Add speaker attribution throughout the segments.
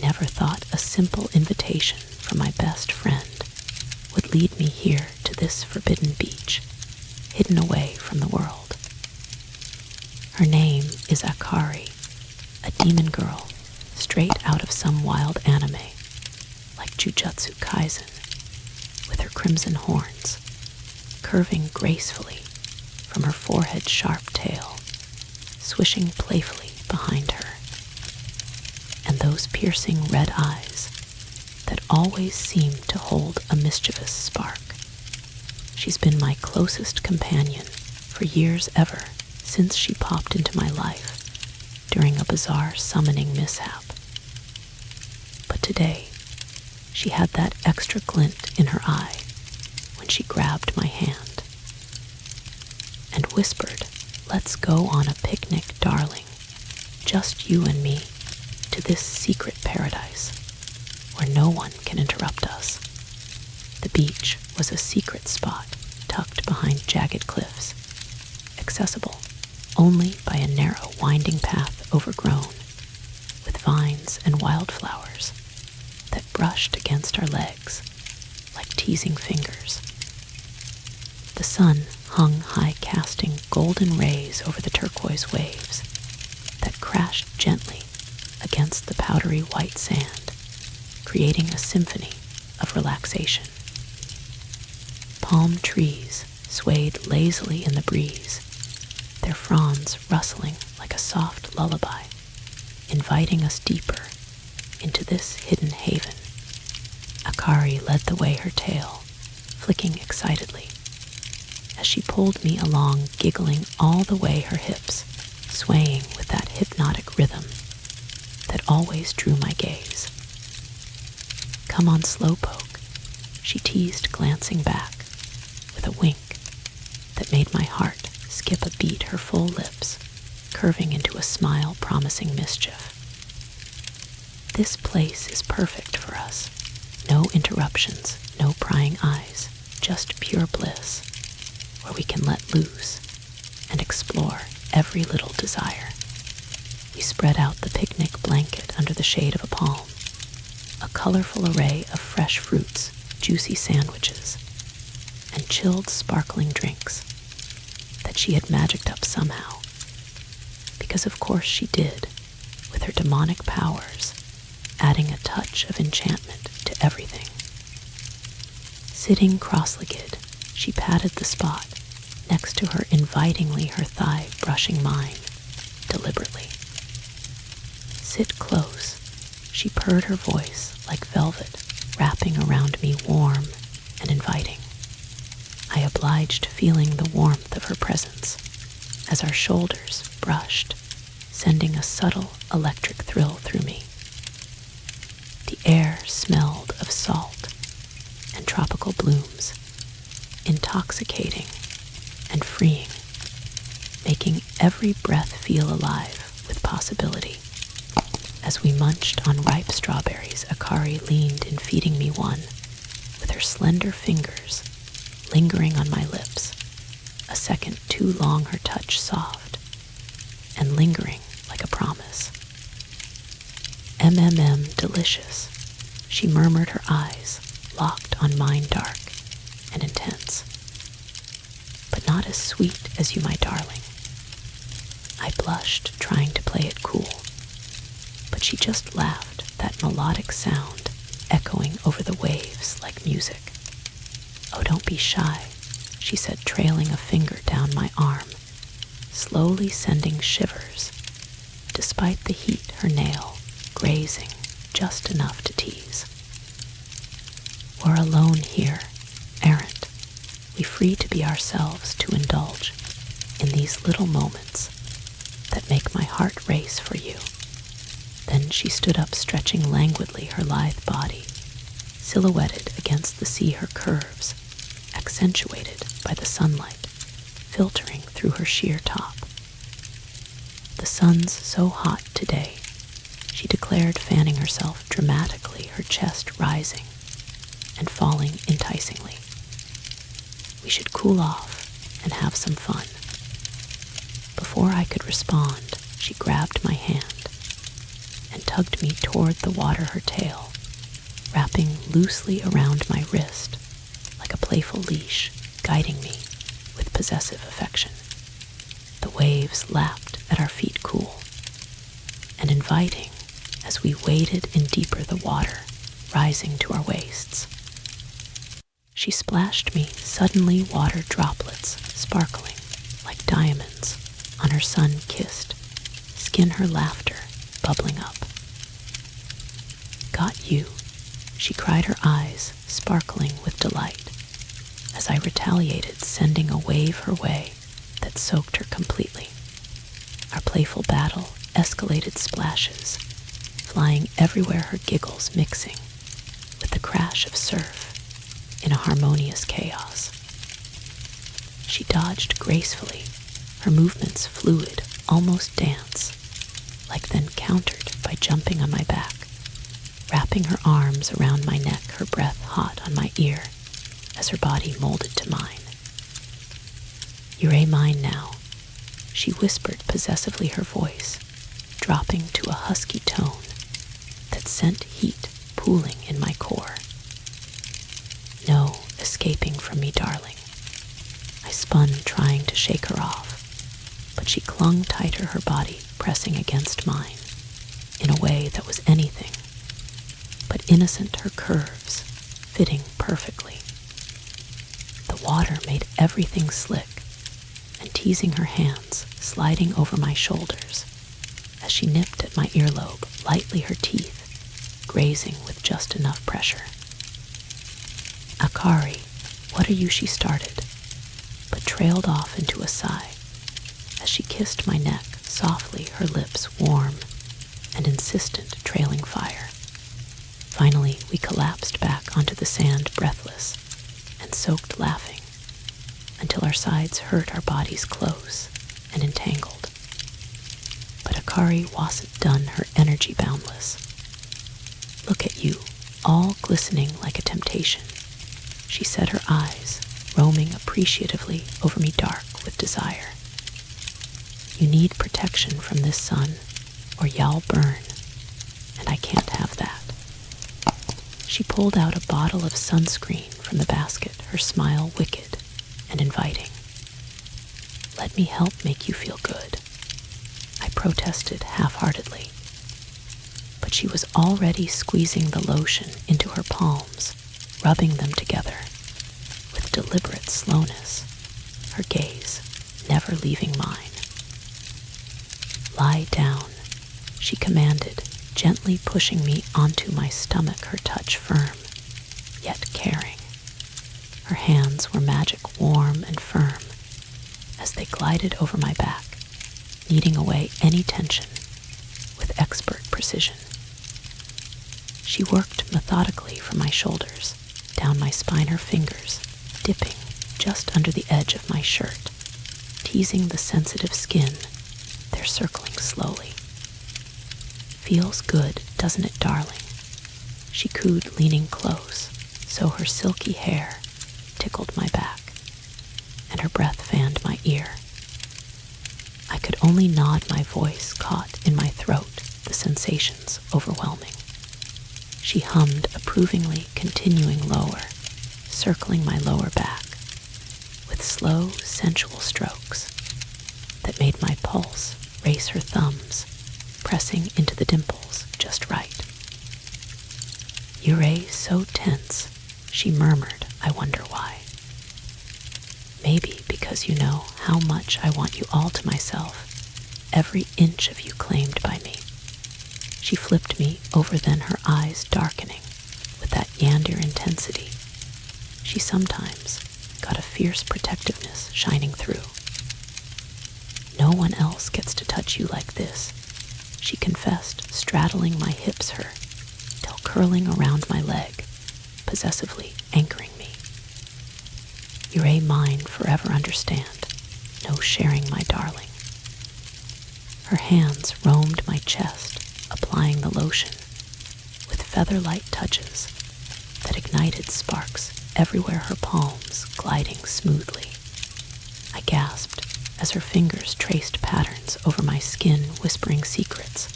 Speaker 1: never thought a simple invitation from my best friend would lead me here to this forbidden beach, hidden away from the world. Her name is Akari, a demon girl straight out of some wild anime, like Jujutsu Kaisen, with her crimson horns curving gracefully from her forehead's sharp tail, swishing playfully behind her, and those piercing red eyes that always seem to hold a mischievous spark. She's been my closest companion for years ever since she popped into my life during a bizarre summoning mishap. But today, she had that extra glint in her eye when she grabbed my hand and whispered, "Let's go on a picnic, darling, just you and me, to this secret paradise where no one can interrupt us." The beach was a secret spot tucked behind jagged cliffs, accessible only by a narrow, winding path overgrown with vines and wildflowers that brushed against our legs like teasing fingers. The sun hung high, casting golden rays over the turquoise waves that crashed gently against the powdery white sand, creating a symphony of relaxation. Palm trees swayed lazily in the breeze, their fronds rustling like a soft lullaby, inviting us deeper into this hidden haven. Akari led the way, her tail flicking excitedly as she pulled me along, giggling all the way, her hips swaying with that hypnotic rhythm that always drew my gaze. "Come on, slowpoke," she teased, glancing back with a wink that made my heart skip a beat, her full lips curving into a smile promising mischief. This place is perfect for us. No interruptions, no prying eyes, just pure bliss, where we can let loose and explore every little desire. We spread out the picnic blanket under the shade of a palm, a colorful array of fresh fruits, juicy sandwiches, and chilled sparkling drinks that she had magicked up somehow, because of course she did, with her demonic powers, adding a touch of enchantment to everything. Sitting cross-legged, she patted the spot next to her invitingly, her thigh brushing mine deliberately. "Sit close," she purred, her voice like velvet wrapping around me, warm and inviting. I obliged, feeling the warmth of her presence as our shoulders brushed, sending a subtle electric thrill through me. The air smelled of salt and tropical blooms, intoxicating and freeing, making every breath feel alive with possibility. As we munched on ripe strawberries, Akari leaned in, feeding me one, with her slender fingers lingering on my lips, a second too long, her touch soft and lingering like a promise. Delicious," she murmured, her eyes locked on mine, dark and intense. "But not as sweet as you, my darling." I blushed, trying to play it cool, but she just laughed, that melodic sound echoing over the waves like music. "Oh, don't be shy," she said, trailing a finger down my arm, slowly sending shivers, despite the heat, her nail grazing just enough to tease. "We're alone here, errant. We free to be ourselves, to indulge in these little moments that make my heart race for you." Then she stood up, stretching languidly, her lithe body silhouetted against the sea, her curves accentuated by the sunlight filtering through her sheer top. "The sun's so hot today," she declared, fanning herself dramatically, her chest rising and falling enticingly. "We should cool off and have some fun." Before I could respond, she grabbed my hand and tugged me toward the water her tail, wrapping loosely around my wrist like a playful leash, guiding me with possessive affection. The waves lapped at our feet cool and inviting as we waded in deeper the water, rising to our waists. She splashed me suddenly water droplets sparkling like diamonds on her sun-kissed skin, her laughter bubbling up. "Got you," she cried, her eyes sparkling with delight, as I retaliated, sending a wave her way that soaked her completely. Our playful battle escalated splashes, flying everywhere, her giggles mixing with the crash of surf in a harmonious chaos. She dodged gracefully, her movements fluid, almost dance, like then countered by jumping on my back, wrapping her arms around my neck, her breath hot on my ear as her body molded to mine. "You're mine now," she whispered possessively, her voice dropping to a husky tone that sent heat pooling in my core. "No escaping from me, darling." I spun, trying to shake her off, but she clung tighter, her body pressing against mine in a way that was anything but innocent, her curves fitting perfectly. The water made everything slick, and teasing, her hands sliding over my shoulders as she nipped at my earlobe, lightly, her teeth grazing with just enough pressure. "Akari, what are you?" she started, but trailed off into a sigh as she kissed my neck softly, her lips warm and insistent, trailing fire. Finally, we collapsed back onto the sand, breathless and soaked, laughing until our sides hurt, our bodies close and entangled. But Akari wasn't done, her energy boundless. "Look at you, all glistening like a temptation," she said, her eyes roaming appreciatively over me, dark with desire. "You need protection from this sun, or y'all burn, and I can't have that." She pulled out a bottle of sunscreen from the basket, her smile wicked and inviting. "Let me help make you feel good," I protested half-heartedly, but she was already squeezing the lotion into her palms, rubbing them together with deliberate slowness, her gaze never leaving mine. "Lie down," she commanded, gently pushing me onto my stomach, her touch firm, yet caring. Her hands were magic warm and firm as they glided over my back, kneading away any tension with expert precision. She worked methodically from my shoulders, down my spine, her fingers dipping just under the edge of my shirt, teasing the sensitive skin, they're circling slowly. "Feels good, doesn't it, darling?" she cooed, leaning close, so her silky hair tickled my back, and her breath fanned my ear. I could only nod, my voice caught in my throat, the sensations overwhelming. She hummed approvingly, continuing lower, circling my lower back with slow, sensual strokes that made my pulse race, her thumbs pressing into the dimples just right. "You're so tense," she murmured, I wonder why. "Maybe because you know how much I want you all to myself, every inch of you claimed by me." She flipped me over, then her eyes darkening with that yandere intensity. She sometimes got a fierce protectiveness shining through. "No one else gets to touch you like this," she confessed, straddling my hips, her tail curling around my leg, possessively anchoring me. "You're mine forever, understand? No sharing, my darling." Her hands roamed my chest, applying the lotion with feather-light touches that ignited sparks everywhere, her palms gliding smoothly. I gasped as her fingers traced patterns over my skin, whispering secrets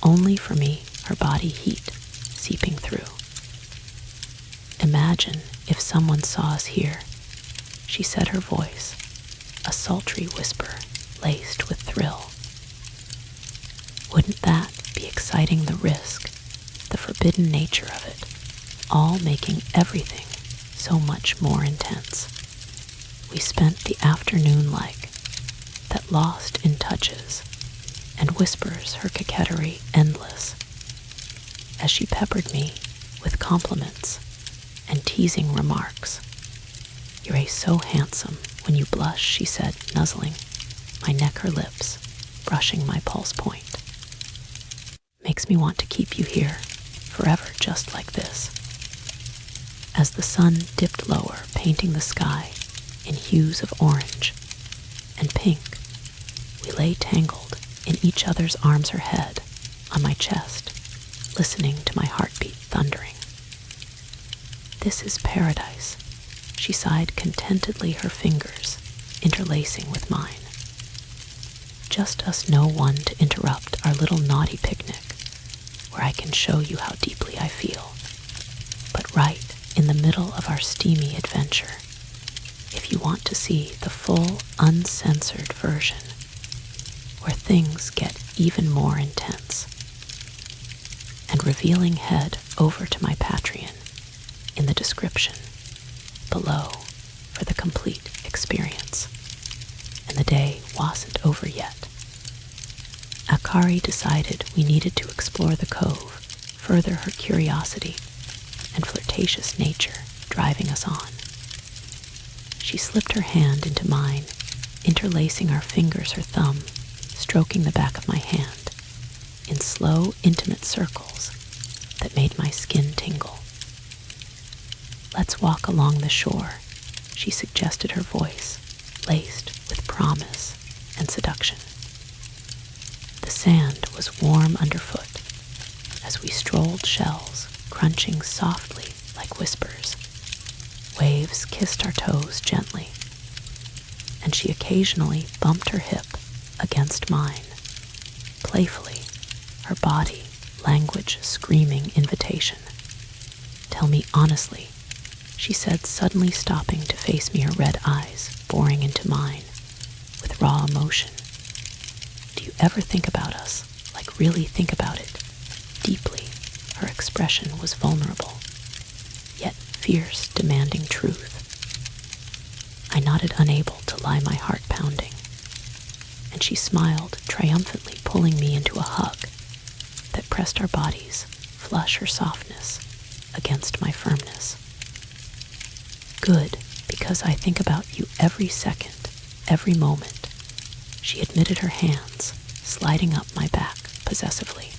Speaker 1: only for me her body heat seeping through. "Imagine if someone saw us here," she said, her voice a sultry whisper laced with thrill. "Wouldn't that be exciting? The risk, the forbidden nature of it, all making everything so much more intense. We spent the afternoon like that, lost in touches, and whispers her coquetry endless, as she peppered me with compliments and teasing remarks. You're so handsome when you blush," she said, nuzzling my neck, her lips brushing my pulse point. "Makes me want to keep you here forever, just like this." As the sun dipped lower, painting the sky in hues of orange and pink, we lay tangled in each other's arms, her head on my chest, listening to my heartbeat thundering. "This is paradise," she sighed contentedly, her fingers interlacing with mine. "Just us, no one to interrupt our little naughty picnic, where I can show you how deeply I feel. But right in the middle of our steamy adventure, if you want to see the full, uncensored version, where things get even more intense." And revealing head over to my Patreon in the description below for the complete experience. And the day wasn't over yet. Akari decided we needed to explore the cove, further her curiosity and flirtatious nature driving us on. She slipped her hand into mine, interlacing our fingers, her thumb stroking the back of my hand in slow, intimate circles that made my skin tingle. "Let's walk along the shore," she suggested, her voice laced with promise and seduction. The sand was warm underfoot as we strolled, shells crunching softly like whispers. Waves kissed our toes gently, and she occasionally bumped her hip against mine, playfully, her body language screaming invitation. "Tell me honestly," she said, suddenly stopping to face me, her red eyes boring into mine with raw emotion. "Do you ever think about us, like really think about it, deeply?" Her expression was vulnerable, yet fierce, demanding truth. I nodded, unable to lie my heart pounding, and she smiled triumphantly, pulling me into a hug that pressed our bodies, flush her softness against my firmness. "Good, because I think about you every second, every moment," she admitted, her hands sliding up my back possessively.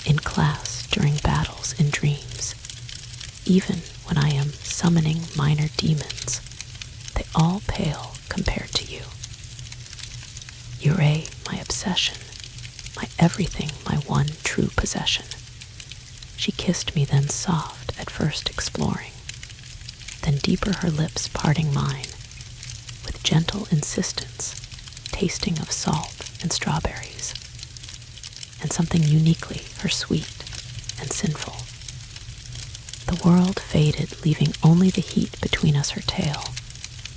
Speaker 1: "In class, during battles, in dreams, even when I am summoning minor demons, they all pale compared to you. You're my obsession, my everything, my one true possession." She kissed me, then soft, at first exploring, then deeper, her lips parting mine with gentle insistence, tasting of salt and strawberries, and something uniquely her sweet and sinful. The world faded, leaving only the heat between us, her tail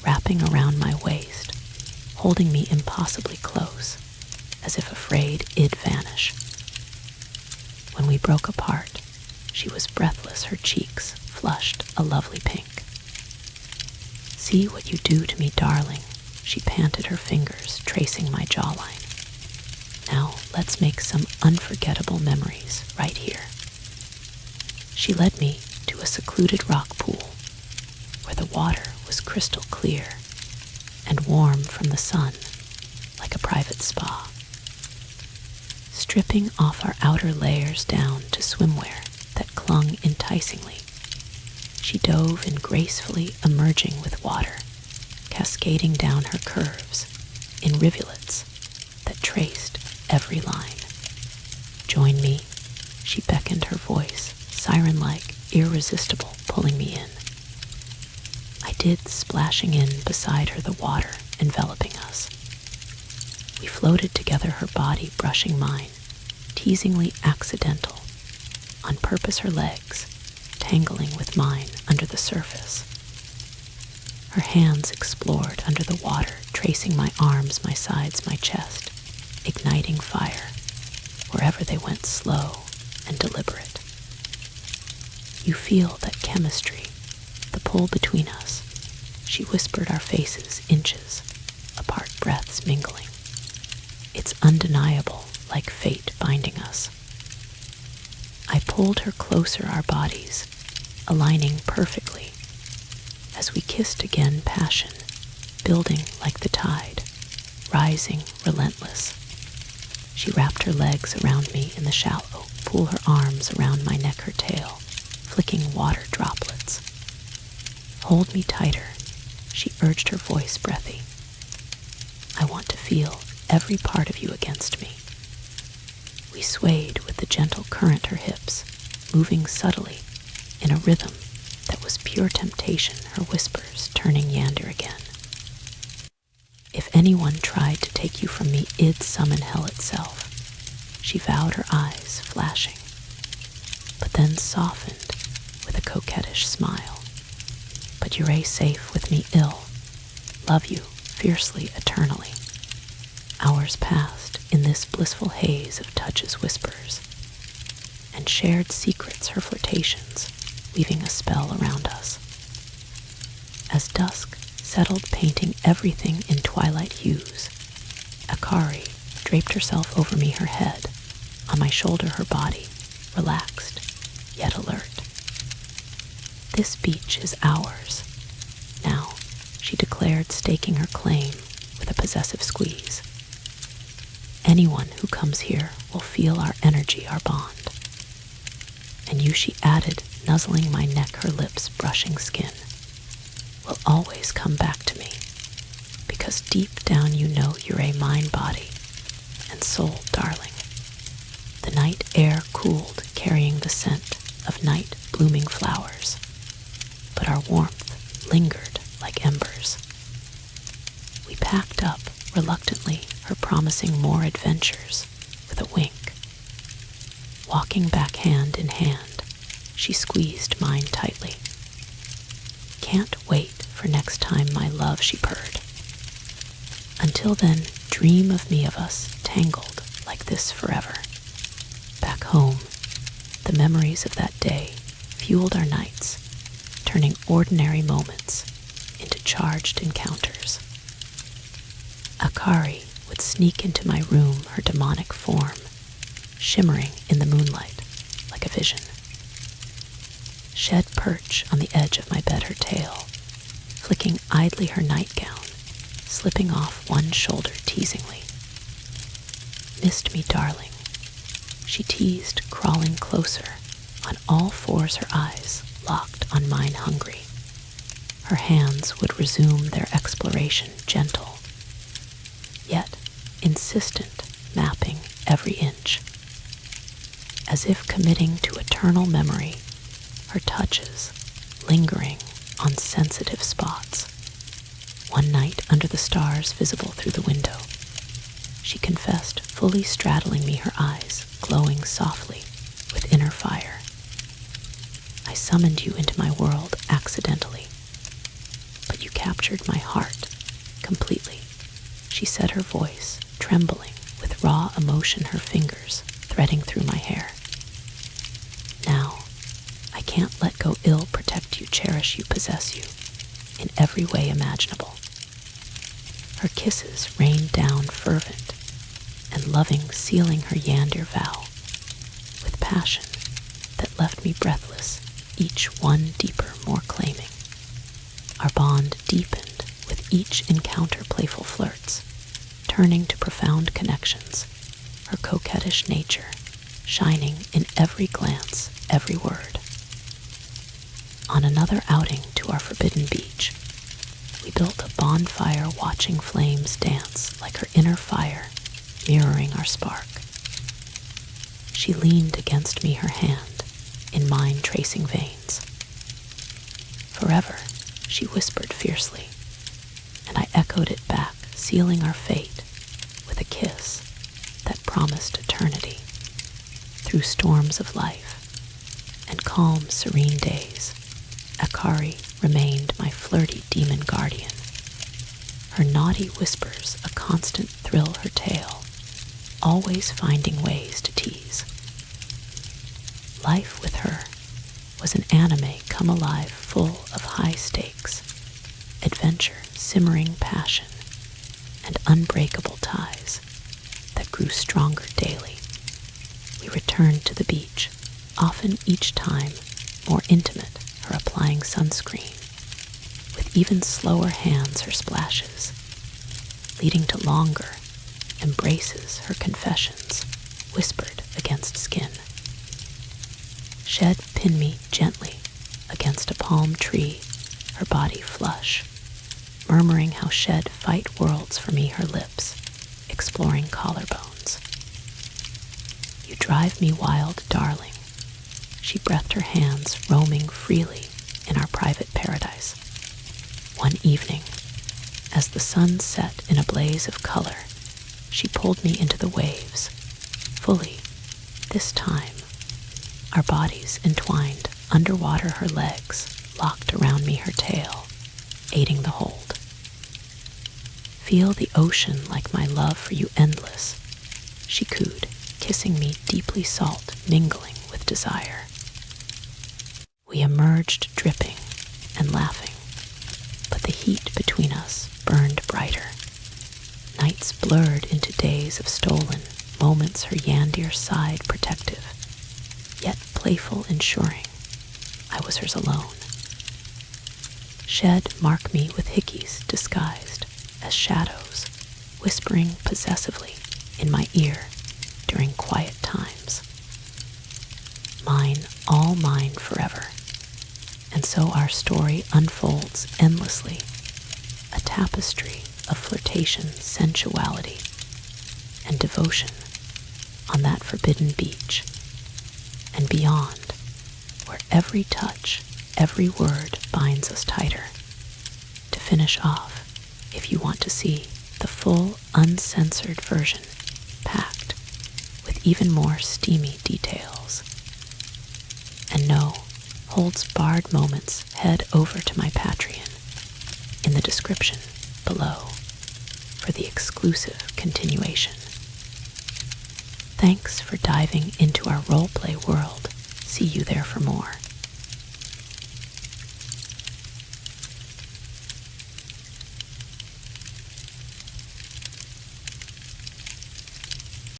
Speaker 1: wrapping around my waist, holding me impossibly close, as if afraid it'd vanish. When we broke apart, she was breathless, her cheeks flushed a lovely pink. "See what you do to me, darling," she panted, her fingers tracing my jawline. "Now let's make some unforgettable memories right here." She led me to a secluded rock pool where the water was crystal clear and warm from the sun, like a private spa. Stripping off our outer layers down to swimwear that clung enticingly, she dove in gracefully, emerging with water cascading down her curves in rivulets that traced every line. "Join me," she beckoned, her voice siren-like, irresistible, pulling me in. I did, splashing in beside her, the water enveloping us. We floated together, her body brushing mine, teasingly accidental on purpose her legs, tangling with mine under the surface. Her hands explored under the water, tracing my arms, my sides, my chest, igniting fire wherever they went, slow and deliberate. You feel that chemistry, the pull between us. She whispered, our faces inches apart, breaths mingling. It's undeniable, like fate binding us. I pulled her closer, our bodies aligning perfectly. As we kissed again, passion building like the tide, rising relentless. She wrapped her legs around me in the shallow pool, her arms around my neck, her tail flicking water droplets. Hold me tighter, she urged, her voice breathy. I want to feel every part of you against me. We swayed with the gentle current, her hips moving subtly in a rhythm that was pure temptation, her whispers turning yander again. If anyone tried to take you from me, it'd summon hell itself, she vowed, her eyes flashing, but then softened with a coquettish smile. But you're safe with me, ill, love you fiercely, eternally. Hours passed in this blissful haze of touches, whispers, and shared secrets, her flirtations weaving a spell around us. As dusk settled, painting everything in twilight hues, Akari draped herself over me, her head on my shoulder, her body relaxed yet alert. This beach is ours now, she declared, staking her claim with a possessive squeeze. Anyone who comes here will feel our energy, our bond. And you, she added, nuzzling my neck, her lips brushing skin, will always come back to me, because deep down you know you're a mind, body, and soul, darling. The night air cooled, carrying the scent of night blooming flowers, but our warmth lingered like embers. We packed up reluctantly, her promising more adventures with a wink. Walking back hand in hand, she squeezed mine tightly. Can't wait for next time, my love, she purred. Until then, dream of me, of us tangled like this forever. Back home, the memories of that day fueled our nights, turning ordinary moments into charged encounters. Akari would sneak into my room, her demonic form shimmering in the moonlight like a vision. Shed perch on the edge of my bed, her tail flicking idly, her nightgown slipping off one shoulder teasingly. Missed me, darling, she teased, crawling closer on all fours, her eyes locked on mine, hungry. Her hands would resume their exploration, gentle, yet insistent, mapping every inch. As if committing to eternal memory, her touches lingering on sensitive spots. One night, under the stars visible through the window, she confessed, fully straddling me, her eyes glowing softly with inner fire. I summoned you into my world accidentally, but you captured my heart completely, she said, her voice trembling with raw emotion, her fingers threading through my hair. Now, I can't let go, ill, protect you, cherish you, possess you in every way imaginable. Her kisses rained down fervent and loving, sealing her yander vow with passion that left me breathless, each one deeper, more claiming. Our bond deepened with each encounter, playful flirts, turning to profound connections, her coquettish nature shining in every glance, every word. On another outing to our forbidden beach, we built a bonfire, watching flames dance like her inner fire mirroring our spark. She leaned against me, her hand in mine tracing veins. Forever, she whispered fiercely, and I echoed it back, sealing our fate with a kiss that promised eternity. Through storms of life, and calm, serene days, Akari remained my flirty demon guardian. Her naughty whispers a constant thrill her tale, always finding ways to tease. Life with her was an anime come alive full of high stakes, adventure, simmering passion, and unbreakable ties that grew stronger daily. We returned to the beach, often each time more intimate, her applying sunscreen, with even slower hands her splashes, leading to longer embraces her confessions, whispered against skin. Shed pinned me gently against a palm tree, her body flush, murmuring how Shed fight worlds for me, her lips, exploring collarbones. You drive me wild, darling. She breathed her hands, roaming freely in our private paradise. One evening, as the sun set in a blaze of color, she pulled me into the waves, fully, this time, our bodies entwined underwater, her legs locked around me, her tail, aiding the hold. Feel the ocean like my love for you endless, she cooed, kissing me deeply salt, mingling with desire. We emerged dripping and laughing, but the heat between us burned brighter. Nights blurred into days of stolen moments, her yandir side protective, yet playful, ensuring I was hers alone. Shed marked me with hickeys disguised as shadows, whispering possessively in my ear during quiet times. Mine, all mine forever. And so our story unfolds endlessly, a tapestry of flirtation, sensuality, and devotion on that forbidden beach and beyond, where every touch, every word binds us tighter. To finish off, if you want to see the full, uncensored version, packed with even more steamy details. And no holds barred moments, head over to my Patreon in the description below for the exclusive continuation. Thanks for diving into our roleplay world. See you there for more.